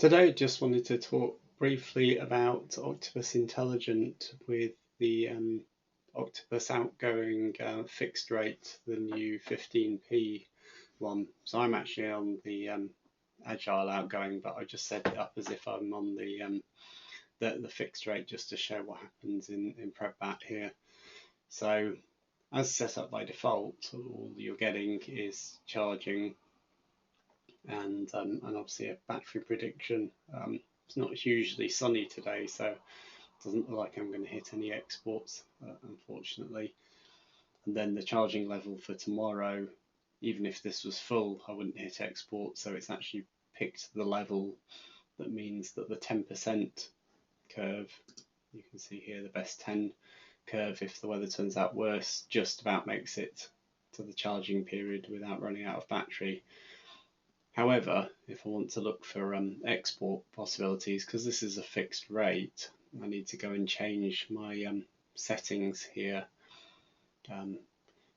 Today, I just wanted to talk briefly about Octopus Intelligent with the Octopus Outgoing fixed rate, the new 15p one. So I'm actually on the Agile Outgoing, but I just set it up as if I'm on the fixed rate just to show what happens in Predbat here. So as set up by default, all you're getting is charging and obviously a battery prediction. It's not hugely sunny today, so it doesn't look like I'm going to hit any exports, unfortunately. And then the charging level for tomorrow, even if this was full, I wouldn't hit export, so it's actually picked the level that means that the 10% curve, you can see here the best 10 curve, if the weather turns out worse, just about makes it to the charging period without running out of battery. However, if I want to look for export possibilities, because this is a fixed rate, I need to go and change my settings here.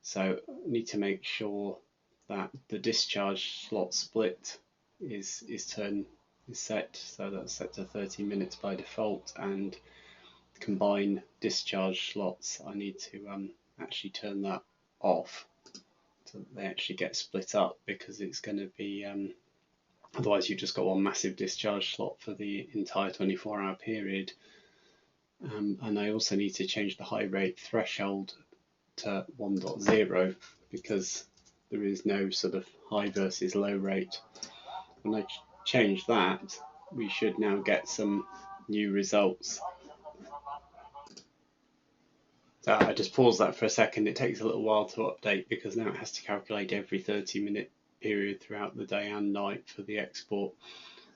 So I need to make sure that the discharge slot split is set, so that's set to 30 minutes by default, and combine discharge slots, I need to actually turn that off so that they actually get split up, because it's going to be otherwise you've just got one massive discharge slot for the entire 24-hour period. And I also need to change the high rate threshold to 1.0 because there is no sort of high versus low rate. When I change that, we should now get some new results. So I just pause that for a second. It takes a little while to update because now it has to calculate every 30-minute period throughout the day and night for the export.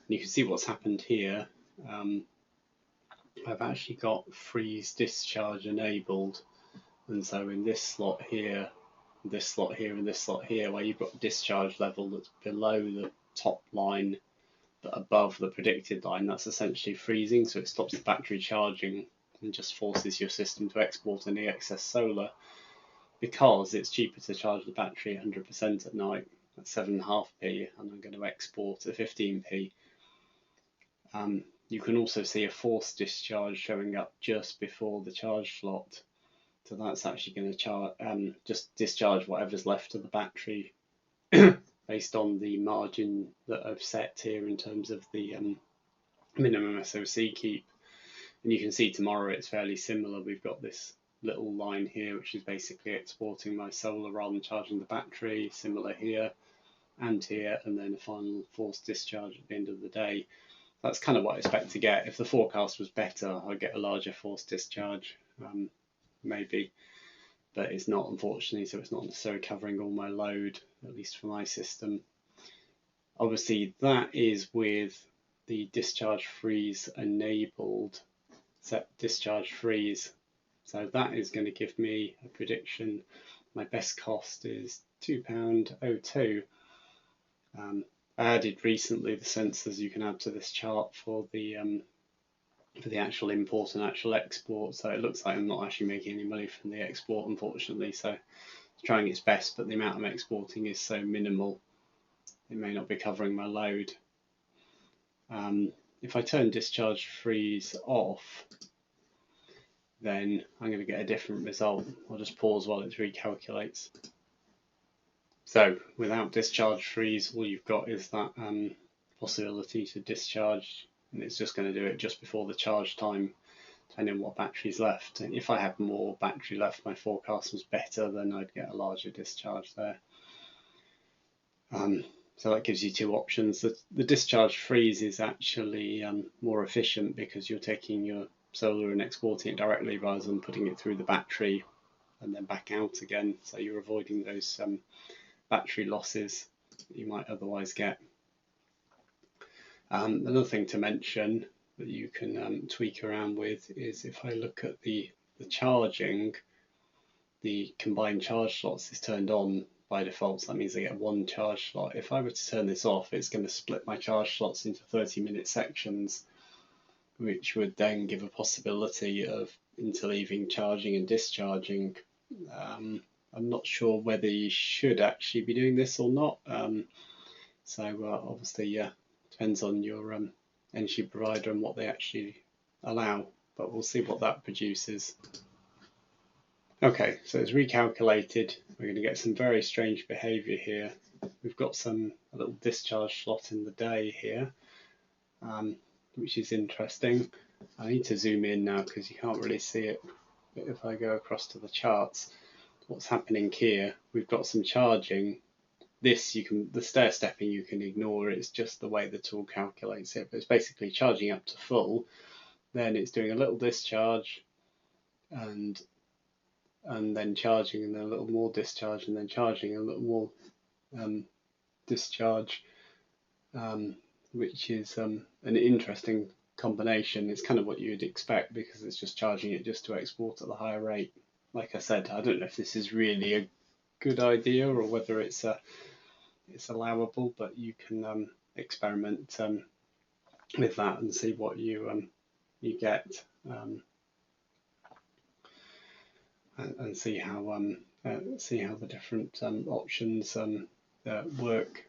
And you can see what's happened here. I've actually got freeze discharge enabled, and so in this slot here, this slot here, and this slot here, where you've got discharge level that's below the top line but above the predicted line, that's essentially freezing, so it stops the battery charging and just forces your system to export any excess solar, because it's cheaper to charge the battery 100% at night at 7.5p, and I'm going to export at 15p. You can also see a forced discharge showing up just before the charge slot, so that's actually going to just discharge whatever's left of the battery based on the margin that I've set here in terms of the minimum SOC keep. And you can see tomorrow it's fairly similar. We've got this little line here which is basically exporting my solar rather than charging the battery, similar here and here, and then a final forced discharge at the end of the day. That's kind of what I expect to get. If the forecast was better, I'd get a larger forced discharge, maybe, but it's not, unfortunately, so it's not necessarily covering all my load, at least for my system. Obviously that is with the discharge freeze enabled, set discharge freeze, so that is going to give me a prediction. My best cost is £2.02. I added recently the sensors you can add to this chart for the actual import and actual export, so it looks like I'm not actually making any money from the export, unfortunately, so it's trying its best, but the amount I'm exporting is so minimal it may not be covering my load. If I turn discharge freeze off, then I'm going to get a different result. I'll just pause while it recalculates. So without discharge freeze, all you've got is that possibility to discharge, and it's just going to do it just before the charge time, depending on what battery's left. And if I had more battery left, my forecast was better, then I'd get a larger discharge there. So that gives you two options. The discharge freeze is actually more efficient because you're taking your solar and exporting it directly rather than putting it through the battery and then back out again. So you're avoiding those battery losses that you might otherwise get. Another thing to mention that you can tweak around with is if I look at the charging, the combined charge slots is turned on by default, so that means I get one charge slot. If I were to turn this off, it's going to split my charge slots into 30-minute sections, which would then give a possibility of interleaving charging and discharging. I'm not sure whether you should actually be doing this or not. So obviously, depends on your energy provider and what they actually allow, but we'll see what that produces. Okay, so it's recalculated. We're going to get some very strange behavior here. We've got a little discharge slot in the day here, which is interesting. I need to zoom in now because you can't really see it. But if I go across to the charts, what's happening here, we've got some charging. The stair stepping you can ignore, it's just the way the tool calculates it, but it's basically charging up to full, then it's doing a little discharge and then charging, and then a little more discharge, and then charging, a little more discharge, which is an interesting combination. It's kind of what you'd expect because it's just charging it just to export at the higher rate. Like I said, I don't know if this is really a good idea or whether it's allowable, but you can experiment with that and see what you get, and see how the different options work